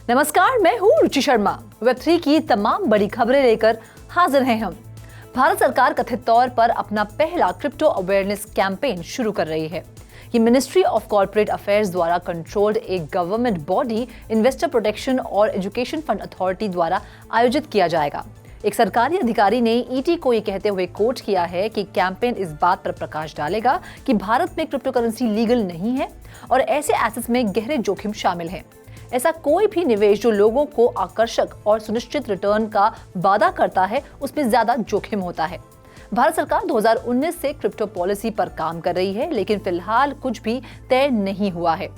नमस्कार, मैं हूँ रुचि शर्मा। वेब3 की तमाम बड़ी खबरें लेकर हाजिर हैं हम। भारत सरकार कथित तौर पर अपना पहला क्रिप्टो अवेयरनेस कैंपेन शुरू कर रही है। ये मिनिस्ट्री ऑफ कॉर्पोरेट अफेयर्स द्वारा कंट्रोल्ड एक गवर्नमेंट बॉडी इन्वेस्टर प्रोटेक्शन और एजुकेशन फंड अथॉरिटी द्वारा आयोजित किया जाएगा। एक सरकारी अधिकारी ने ईटी को ये कहते हुए कोट किया है कि कैंपेन इस बात पर प्रकाश डालेगा कि भारत में क्रिप्टो करेंसी लीगल नहीं है और ऐसे एसेट्स में गहरे जोखिम शामिल हैं। ऐसा कोई भी निवेश जो लोगों को आकर्षक और सुनिश्चित रिटर्न का वादा करता है, उसमें ज्यादा जोखिम होता है। भारत सरकार 2019 से क्रिप्टो पॉलिसी पर काम कर रही है, लेकिन फिलहाल कुछ भी तय नहीं हुआ है।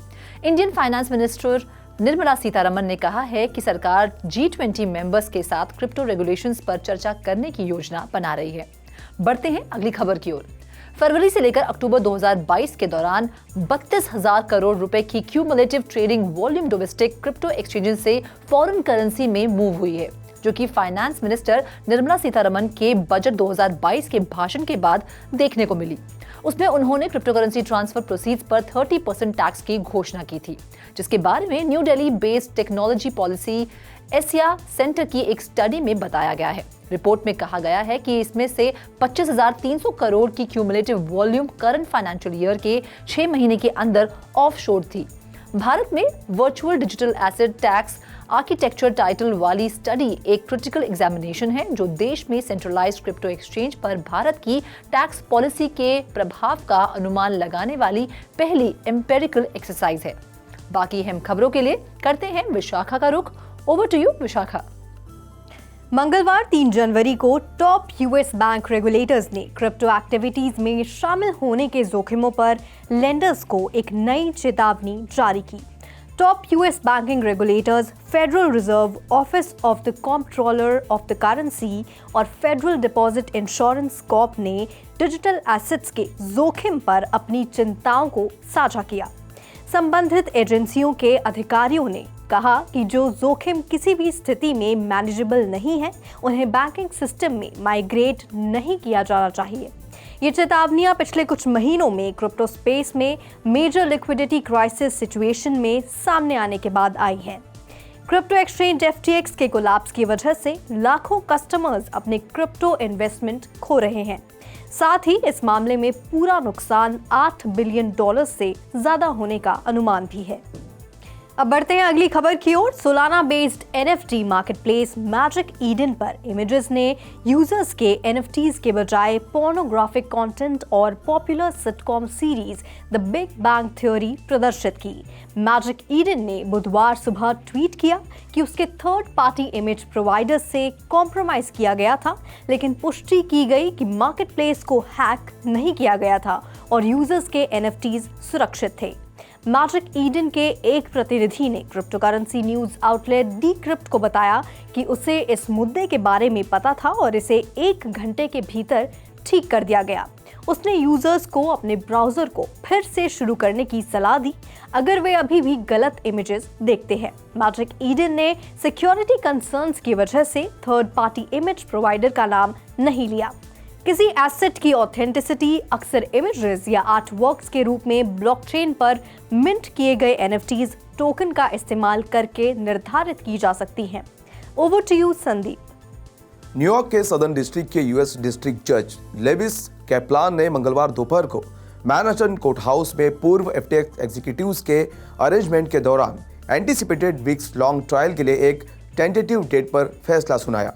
Indian finance minister Nirmala Sitharaman ने कहा है कि सरकार G20 मेंबर्स के साथ क्रिप्टो रेगुलेशंस पर चर्चा करने की योजना बना रही है। बढ़ते हैं अगली खबर की ओर। फरवरी से लेकर अक्टूबर 2022 के दौरान 32,000 करोड़ रुपए की cumulative trading volume domestic crypto exchanges से फॉरेन करेंसी में मूव हुई है, जो कि फाइनेंस मिनिस्टर निर्मला सीतारमण के बजट 2022 के भाषण के बाद देखने को मिली। उसमें उन्होंने क्रिप्टो करेंसी ट्रांसफर प्रोसीड्स पर 30% टैक्स की घोषणा की थी, जिसके बारे में new Delhi based technology policy Asia centre की एक स्टडी में बताया गया है। रिपोर्ट में कहा गया है कि इसमें से 25,300 करोड़ की cumulative volume current financial year के 6 महीने के अंदर ऑफशोर थी। भारत में virtual digital asset tax architecture title वाली स्टडी एक क्रिटिकल एग्जामिनेशन है, जो देश में सेंट्रलाइज्ड क्रिप्टो एक्सचेंज पर भारत की टैक्स पॉलिसी के प्रभाव का अनुमान लगाने वाली पहली एम्पिरिकल एक्सरसाइज है। बाकी अहम खबरों के लिए करते हैं विशाखा का रुख। Over to you Vishakha. मंगलवार 3 जनवरी को टॉप यूएस बैंक रेगुलेटर्स ने क्रिप्टो एक्टिविटीज में शामिल होने के जोखिमों पर लेंडर्स को एक नई चेतावनी जारी की। Top US banking regulators federal reserve, office of the controller of the currency और फेडरल डिपॉजिट इंश्योरेंस कॉर्प ने डिजिटल एसेट्स के जोखिम पर अपनी चिंताओं को साझा किया। संबंधित एजेंसियों के अधिकारियों ने कहा कि जो जोखिम किसी भी स्थिति में मैनेजेबल नहीं है, उन्हें बैंकिंग सिस्टम में माइग्रेट नहीं किया जाना चाहिए। ये चेतावनियां पिछले कुछ महीनों में क्रिप्टो स्पेस में मेजर लिक्विडिटी क्राइसिस सिचुएशन में सामने आने के बाद आई हैं। क्रिप्टो एक्सचेंज FTX के कोलैप्स की वजह से लाखों कस्टमर्स अपने क्रिप्टो इन्वेस्टमेंट खो रहे हैं। साथ ही इस मामले में पूरा नुकसान $8 बिलियन से ज्यादा होने का अनुमान भी है। अब बढ़ते हैं अगली खबर की ओर। Solana based NFT marketplace magic Eden पर इमेजेस ने यूजर्स के NFTs के बजाय पोर्नोग्राफिक कंटेंट और popular sitcom series the big bang theory प्रदर्शित की। मैजिक ईडन ने बुधवार सुबह ट्वीट किया कि उसके थर्ड पार्टी इमेज प्रोवाइडर से कॉम्प्रोमाइज किया गया था, लेकिन पुष्टि की गई कि मार्केटप्लेस को हैक नहीं किया गया था और यूजर्स के NFTs सुरक्षित थे। मैजिक ईडन के एक प्रतिनिधि ने crypto currency news outlet decrypt को बताया कि उसे इस मुद्दे के बारे में पता था और इसे 1 घंटे के भीतर ठीक कर दिया गया। उसने यूजर्स को अपने ब्राउजर को फिर से शुरू करने की सलाह दी अगर वे अभी भी गलत इमेजेस देखते हैं। मैजिक ईडन ने सिक्योरिटी कंसर्न्स की वजह से थर्ड पार्टी इमेज प्रोवाइडर का नाम नहीं लिया। किसी एसेट की ऑथेंटिसिटी अक्सर इमेजेस या आर्टवर्क्स के रूप में ब्लॉकचेन पर मिंट किए गए NFTs टोकन का इस्तेमाल करके निर्धारित की जा सकती हैं। Over to you Sandeep. New York के सदर्न डिस्ट्रिक्ट के US डिस्ट्रिक्ट जज लेविस कैप्लान ने मंगलवार दोपहर को मैनहट्टन कोर्ट हाउस में पूर्व FTX एग्जीक्यूटिव्स के अरेंजमेंट के दौरान एंटीसिपेटेड वीक्स लॉन्ग ट्रायल के लिए एक टेंटेटिव डेट पर फैसला सुनाया।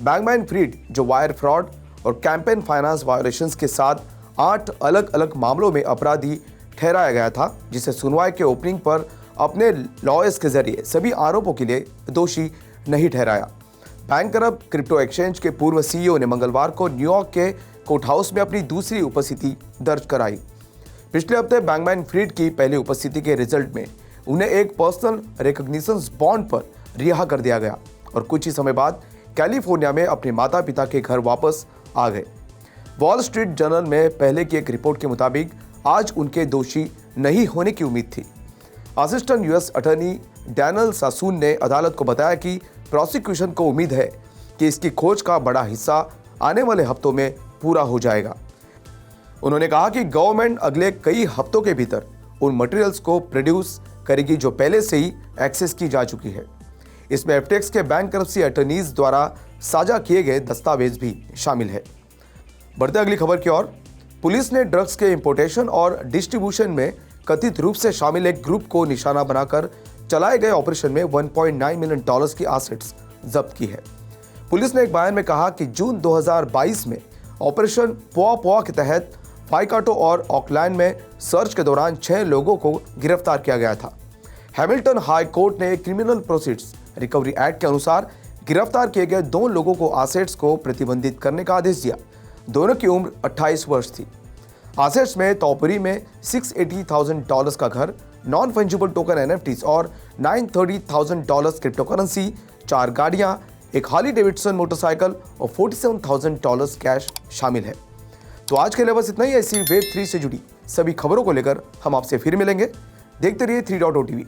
बैंकमैन-फ्रीड, जो वायर फ्रॉड और कैंपेन फाइनेंस वायोलेशंस के साथ 8 अलग अलग मामलों में अपराधी ठहराया गया था, जिसे सुनवाई के ओपनिंग पर अपने लॉयर्स के जरिए सभी आरोपों के लिए दोषी नहीं ठहराया। बैंकरप्ट क्रिप्टो एक्सचेंज के पूर्व CEO ने मंगलवार को न्यूयॉर्क के कोर्ट हाउस में अपनी दूसरी उपस्थिति दर्ज कराई। पिछले हफ्ते बैंकमैन-फ्रीड की पहली उपस्थिति के रिजल्ट में उन्हें एक पर्सनल रिकॉग्निशन बॉन्ड पर रिहा कर दिया गया और कुछ ही समय बाद कैलिफोर्निया में अपने माता पिता के घर वापस आ गए। वॉल स्ट्रीट जर्नल में पहले की एक रिपोर्ट के मुताबिक आज उनके दोषी नहीं होने की उम्मीद थी। असिस्टेंट US अटॉर्नी डैनियल सासून ने अदालत को बताया कि प्रोसिक्यूशन को उम्मीद है कि इसकी खोज का बड़ा हिस्सा आने वाले हफ्तों में पूरा हो जाएगा। उन्होंने कहा कि गवर्नमेंट अगले कई हफ्तों के भीतर उन मटेरियल्स को प्रोड्यूस करेगी जो पहले से ही एक्सेस की जा चुकी है। इसमें एफटीएक्स के बैंक्रप्सी अटर्नीज द्वारा साझा किए गए दस्तावेज भी शामिल है। बढ़ते अगली खबर की ओर। पुलिस ने ड्रग्स के इंपोर्टेशन और डिस्ट्रीब्यूशन में कथित रूप से शामिल एक ग्रुप को निशाना बनाकर चलाए गए ऑपरेशन में 1.9 मिलियन डॉलर्स की एसेट्स जब्त की है। पुलिस ने एक बयान में कहा कि जून 2022 में ऑपरेशन पोआ पोआ के तहत वाइकाटो और ऑकलैंड में सर्च के दौरान 6 लोगों को गिरफ्तार किया गया था। हैमिल्टन हाई कोर्ट ने क्रिमिनल प्रोसीड्स रिकवरी एक्ट के अनुसार गिरफ्तार किए गए 2 लोगों को एसेट्स को प्रतिबंधित करने का आदेश दिया। दोनों की उम्र 28 वर्ष थी। एसेट्स में तौपुरी में $680,000 का घर, नॉन फंजिबल टोकन एनएफटीज और $930,000 क्रिप्टोकरेंसी, 4 गाड़ियां, एक हार्ली डेविडसन मोटरसाइकिल और $47,000 कैश शामिल है। तो आज के लिए बस इतना ही। ऐसी वेब 3 से जुड़ी सभी खबरों को लेकर हम आपसे फिर मिलेंगे। देखते रहिए 3.0 TV।